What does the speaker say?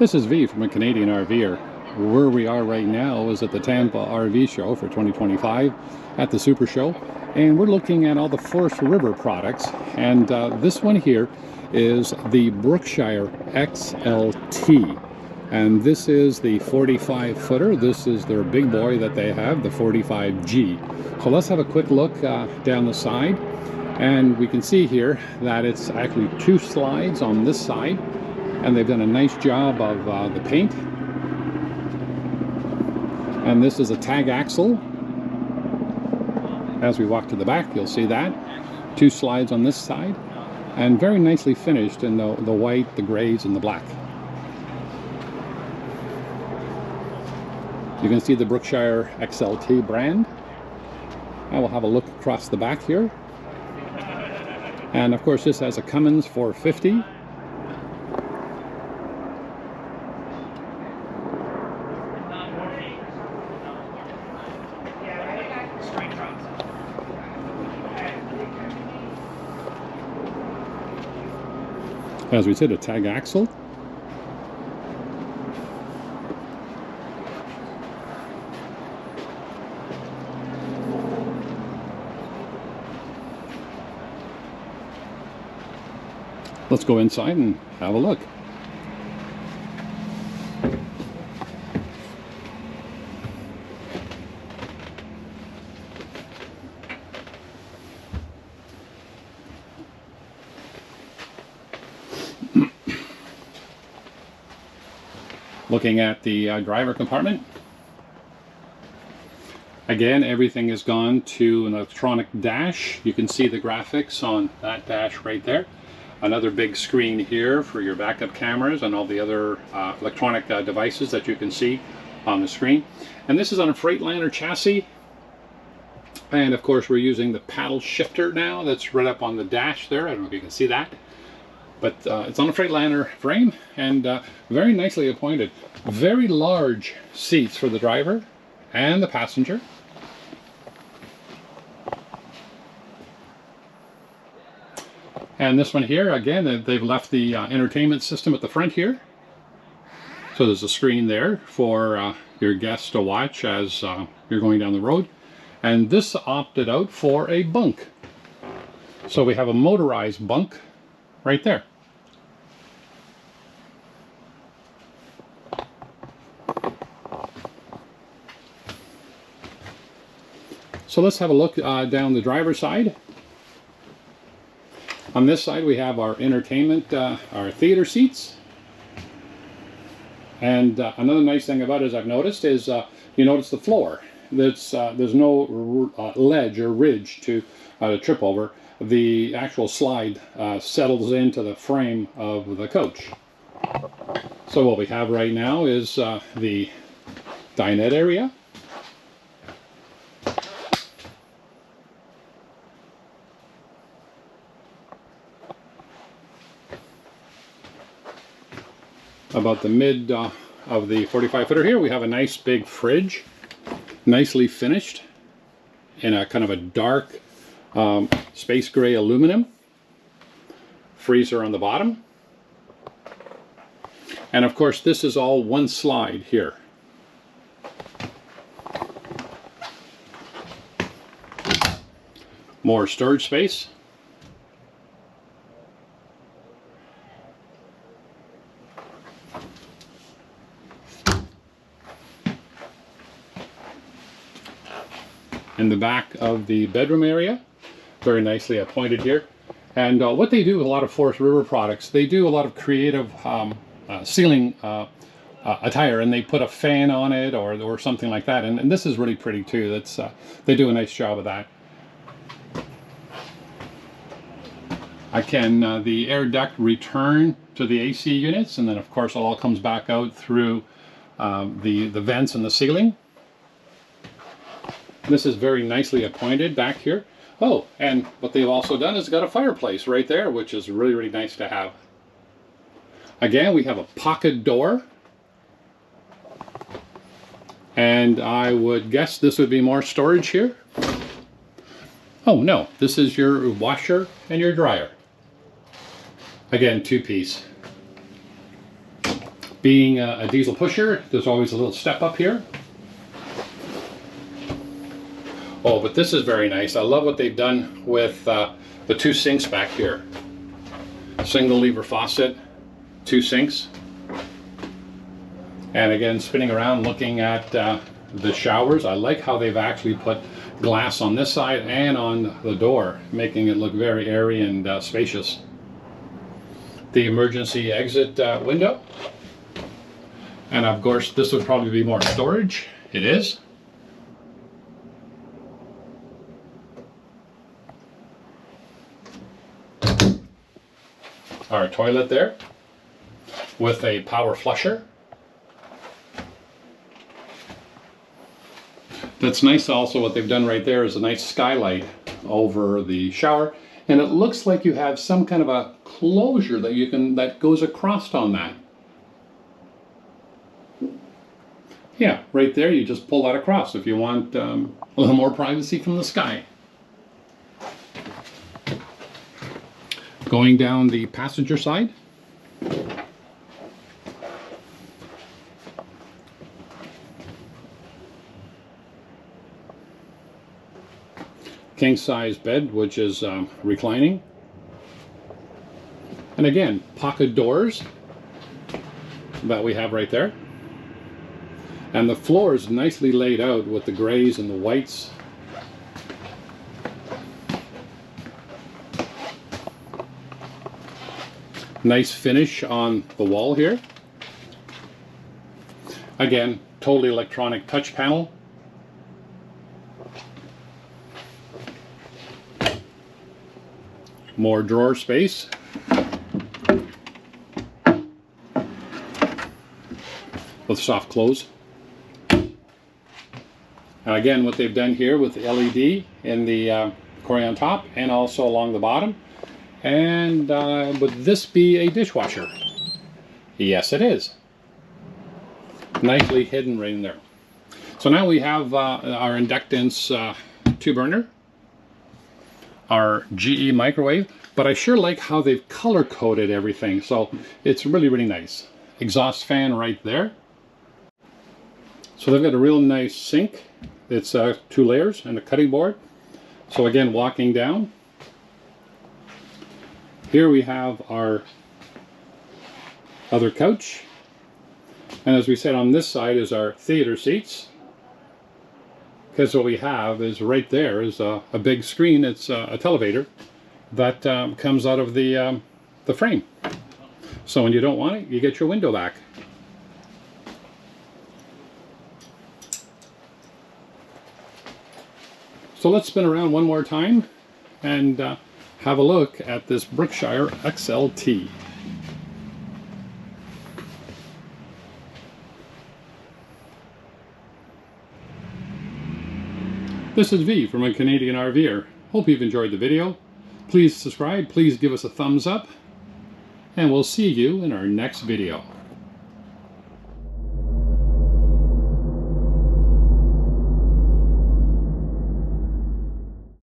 This is V from a Canadian RVer. Where we are right now is at the Tampa RV show for 2025 at the Super Show, and we're looking at all the Forest River products, and this one here is the Berkshire XLT, and this is the 45 footer. This is their big boy that they have, the 45G. So let's have a quick look down the side, and we can see here that it's actually two slides on this side, and they've done a nice job of the paint. And this is a tag axle. As we walk to the back, you'll see that. Two slides on this side, and very nicely finished in the white, the grays, and the black. You can see the Berkshire XLT brand. I will have a look across the back here. And of course this has a Cummins 450. As we said, a tag axle. Let's go inside and have a look. Looking at the driver compartment. Again, everything has gone to an electronic dash. You can see the graphics on that dash right there. Another big screen here for your backup cameras and all the other electronic devices that you can see on the screen. And this is on a Freightliner chassis. And of course we're using the paddle shifter now that's right up on the dash there. I don't know if you can see that. But it's on a Freightliner frame, and very nicely appointed. Very large seats for the driver and the passenger. And this one here, again, they've left the entertainment system at the front here. So there's a screen there for your guests to watch as you're going down the road. And this opted out for a bunk. So we have a motorized bunk right there. So let's have a look down the driver's side. On this side we have our entertainment, our theater seats. And another nice thing about it, as I've noticed, is you notice the floor. There's no ledge or ridge to trip over. The actual slide settles into the frame of the coach. So what we have right now is the dinette area. About the mid of the 45 footer here, we have a nice big fridge, nicely finished in a kind of a dark space gray aluminum. Freezer on the bottom. And of course this is all one slide here. More storage space. In the back of the bedroom area, very nicely appointed here. And what they do with a lot of Forest River products, they do a lot of creative ceiling attire, and they put a fan on it or something like that. And this is really pretty too. That's they do a nice job of that. The air duct return to the AC units, and then of course it all comes back out through the vents in the ceiling. This is very nicely appointed back here. Oh, and what they've also done is got a fireplace right there, which is really, really nice to have. Again, we have a pocket door. And I would guess this would be more storage here. Oh no, this is your washer and your dryer. Again, two-piece. Being a diesel pusher, there's always a little step up here. Oh, but this is very nice. I love what they've done with the 2 sinks back here. Single lever faucet, 2 sinks. And again, spinning around looking at the showers. I like how they've actually put glass on this side and on the door, making it look very airy and spacious. The emergency exit window. And of course, this would probably be more storage. It is. Our toilet there with a power flusher. That's nice also. What they've done right there is a nice skylight over the shower, and it looks like you have some kind of a closure that goes across on that. Yeah, right there, you just pull that across if you want a little more privacy from the sky. Going down the passenger side. King size bed, which is reclining. And again, pocket doors that we have right there. And the floor is nicely laid out with the grays and the whites. Nice finish on the wall here. Again, totally electronic touch panel. More drawer space. With soft close. And again, what they've done here with the LED in the core on top and also along the bottom. And would this be a dishwasher? Yes, it is. Nicely hidden right in there. So now we have our inductance 2-burner, our GE microwave, but I sure like how they've color coded everything. So it's really, really nice. Exhaust fan right there. So they've got a real nice sink. It's 2 layers and a cutting board. So again, walking down. Here we have our other couch. And as we said, on this side is our theater seats. Because what we have is right there is a big screen. It's a televator that comes out of the frame. So when you don't want it, you get your window back. So let's spin around one more time and have a look at this Berkshire XLT. This is V from a Canadian RVer. Hope you've enjoyed the video. Please subscribe, please give us a thumbs up, and we'll see you in our next video.